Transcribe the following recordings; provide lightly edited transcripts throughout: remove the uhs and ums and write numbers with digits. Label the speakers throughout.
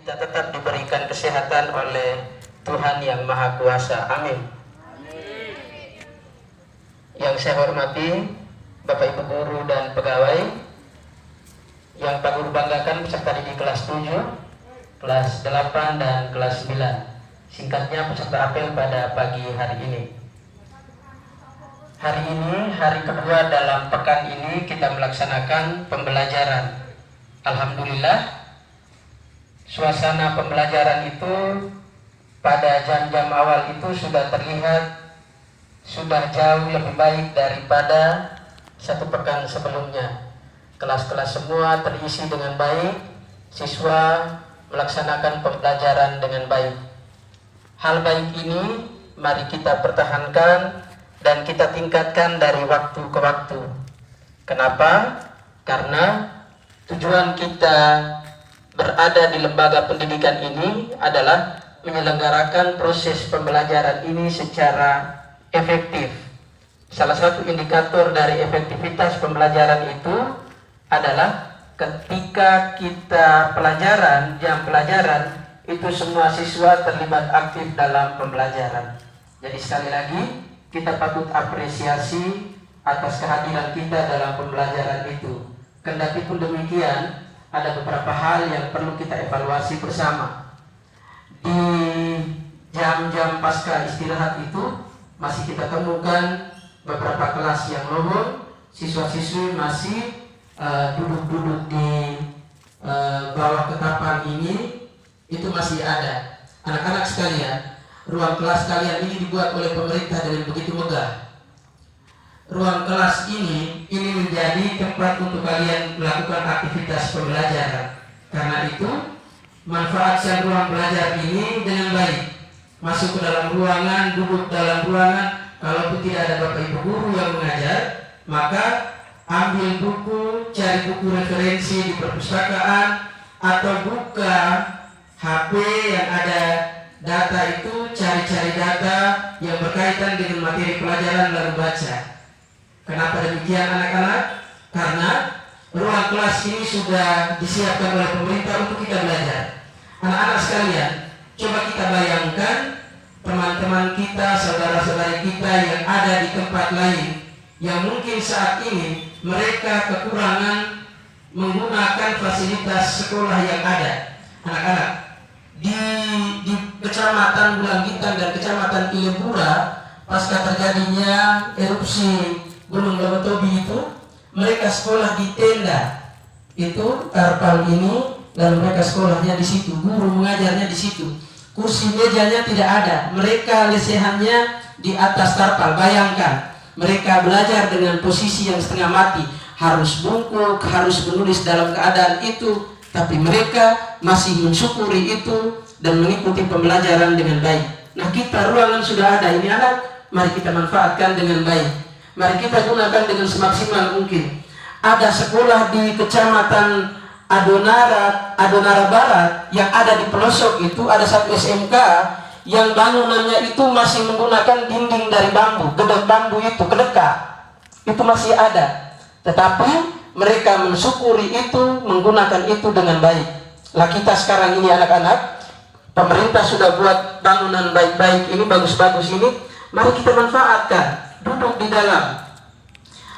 Speaker 1: kita tetap diberikan kesehatan oleh Tuhan Yang Maha Kuasa. Amin. Yang saya hormati Bapak Ibu guru dan pegawai, yang Pak Guru banggakan peserta didik kelas 7, kelas 8 dan kelas 9. Singkatnya peserta apel pada pagi hari ini. Hari ini hari kedua dalam pekan ini kita melaksanakan pembelajaran. Alhamdulillah, suasana pembelajaran itu pada jam-jam awal itu sudah terlihat sudah jauh lebih baik daripada satu pekan sebelumnya. Kelas-kelas semua terisi dengan baik, siswa melaksanakan pembelajaran dengan baik. Hal baik ini mari kita pertahankan dan kita tingkatkan dari waktu ke waktu. Kenapa? Karena tujuan kita berada di lembaga pendidikan ini adalah menyelenggarakan proses pembelajaran ini secara efektif. Salah satu indikator dari efektivitas pembelajaran itu adalah ketika kita jam pelajaran itu semua siswa terlibat aktif dalam pembelajaran. Jadi sekali lagi kita patut apresiasi atas kehadiran kita dalam pembelajaran itu. Kendati pun demikian, ada beberapa hal yang perlu kita evaluasi bersama. Di jam-jam pasca istirahat itu masih kita temukan beberapa kelas yang lowong, siswa-siswi masih duduk-duduk di bawah ketapang ini, itu masih ada. Anak-anak sekalian, ruang kelas kalian ini dibuat oleh pemerintah dengan begitu megah. Ruang kelas ini menjadi tempat untuk kalian melakukan aktivitas pembelajaran. Karena itu, manfaatkan ruang belajar ini dengan baik. Masuk ke dalam ruangan, duduk dalam ruangan. Kalaupun tidak ada Bapak Ibu guru yang mengajar, maka ambil buku, cari buku referensi di perpustakaan, atau buka HP yang ada data itu, cari-cari data yang berkaitan dengan materi pelajaran lalu baca. Kenapa demikian anak-anak? Karena ruang kelas ini sudah disiapkan oleh pemerintah untuk kita belajar. Anak-anak sekalian, coba kita bayangkan teman-teman kita, saudara-saudari kita yang ada di tempat lain, yang mungkin saat ini mereka kekurangan menggunakan fasilitas sekolah yang ada. Anak-anak, di Kecamatan Bulanggitan dan Kecamatan Ilebura, pasca terjadinya erupsi Gunung Lewotobi itu, mereka sekolah di tenda itu tarpal ini, dan mereka sekolahnya di situ, guru mengajarnya di situ, kursi mejanya tidak ada, mereka lesehannya di atas tarpal. Bayangkan, mereka belajar dengan posisi yang setengah mati, harus bungkuk, harus menulis dalam keadaan itu, tapi mereka masih mensyukuri itu dan mengikuti pembelajaran dengan baik. Nah, kita ruangan sudah ada, ini anak, mari kita manfaatkan dengan baik. Mari kita gunakan dengan semaksimal mungkin. Ada sekolah di Kecamatan Adonara Barat yang ada di pelosok itu, ada satu SMK yang bangunannya itu masih menggunakan dinding dari bambu, gedek bambu itu, kedeka. Itu masih ada. Tetapi mereka mensyukuri itu, menggunakan itu dengan baik. Lah kita sekarang ini anak-anak, pemerintah sudah buat bangunan baik-baik ini, bagus-bagus ini, mari kita manfaatkan. Duduk di dalam,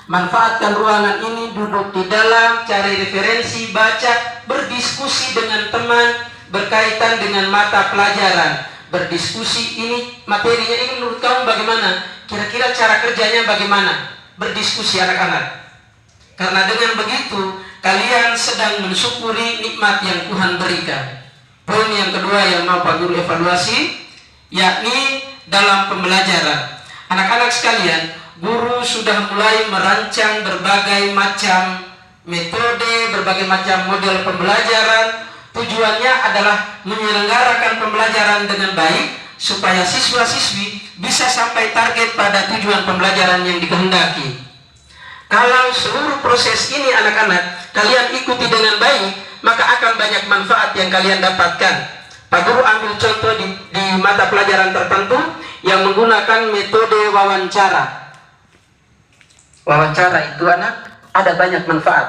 Speaker 1: manfaatkan ruangan ini, duduk di dalam, cari referensi, baca, berdiskusi dengan teman berkaitan dengan mata pelajaran, berdiskusi ini materinya ini menurut kamu bagaimana, kira-kira cara kerjanya bagaimana, berdiskusi anak-anak. Karena dengan begitu kalian sedang mensyukuri nikmat yang Tuhan berikan. Poin yang kedua yang mau Pak Guru evaluasi, yakni dalam pembelajaran. Anak-anak sekalian, guru sudah mulai merancang berbagai macam metode, berbagai macam model pembelajaran. Tujuannya adalah menyelenggarakan pembelajaran dengan baik supaya siswa-siswi bisa sampai target pada tujuan pembelajaran yang dikehendaki. Kalau seluruh proses ini anak-anak kalian ikuti dengan baik, maka akan banyak manfaat yang kalian dapatkan. Pak Guru ambil contoh di mata pelajaran tertentu yang menggunakan metode wawancara. Wawancara itu anak ada banyak manfaat.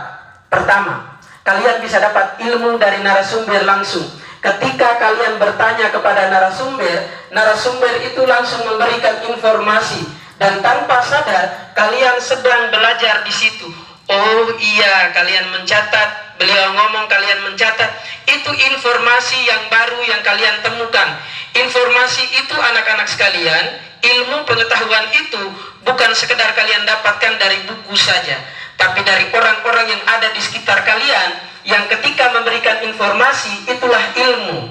Speaker 1: Pertama, kalian bisa dapat ilmu dari narasumber langsung. Ketika kalian bertanya kepada narasumber, narasumber itu langsung memberikan informasi, dan tanpa sadar kalian sedang belajar di situ. Oh iya, kalian mencatat, beliau ngomong kalian mencatat. Itu informasi yang baru yang kalian temukan. Informasi itu anak-anak sekalian, ilmu pengetahuan itu bukan sekedar kalian dapatkan dari buku saja, tapi dari orang-orang yang ada di sekitar kalian, yang ketika memberikan informasi itulah ilmu.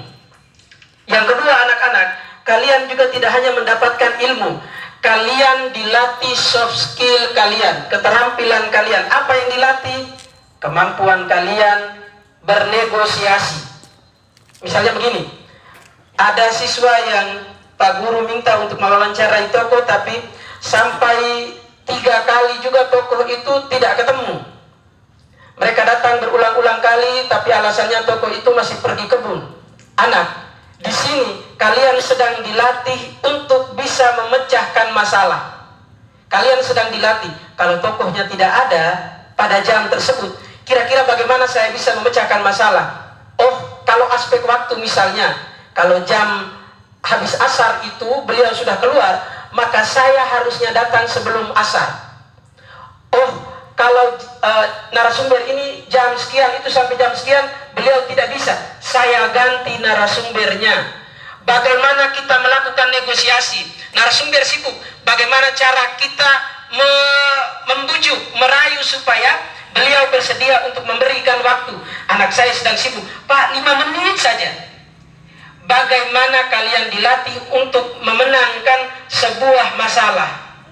Speaker 1: Yang kedua anak-anak, kalian juga tidak hanya mendapatkan ilmu, kalian dilatih soft skill kalian, keterampilan kalian. Apa yang dilatih? Kemampuan kalian bernegosiasi. Misalnya begini, ada siswa yang Pak Guru minta untuk mewawancarai tokoh, tapi sampai 3 kali juga tokoh itu tidak ketemu. Mereka datang berulang-ulang kali, tapi alasannya tokoh itu masih pergi kebun. Anak, di sini kalian sedang dilatih untuk bisa memecahkan masalah. Kalian sedang dilatih, kalau tokohnya tidak ada pada jam tersebut, kira-kira bagaimana saya bisa memecahkan masalah? Oh, kalau aspek waktu misalnya, kalau jam habis asar itu beliau sudah keluar, maka saya harusnya datang sebelum asar. Oh, kalau narasumber ini jam sekian itu sampai jam sekian beliau tidak bisa, saya ganti narasumbernya. Bagaimana kita melakukan negosiasi? Narasumber sibuk, bagaimana cara kita membujuk, merayu supaya beliau bersedia untuk memberikan waktu. Anak saya sedang sibuk, Pak, 5 menit saja. Bagaimana kalian dilatih untuk memenangkan sebuah masalah?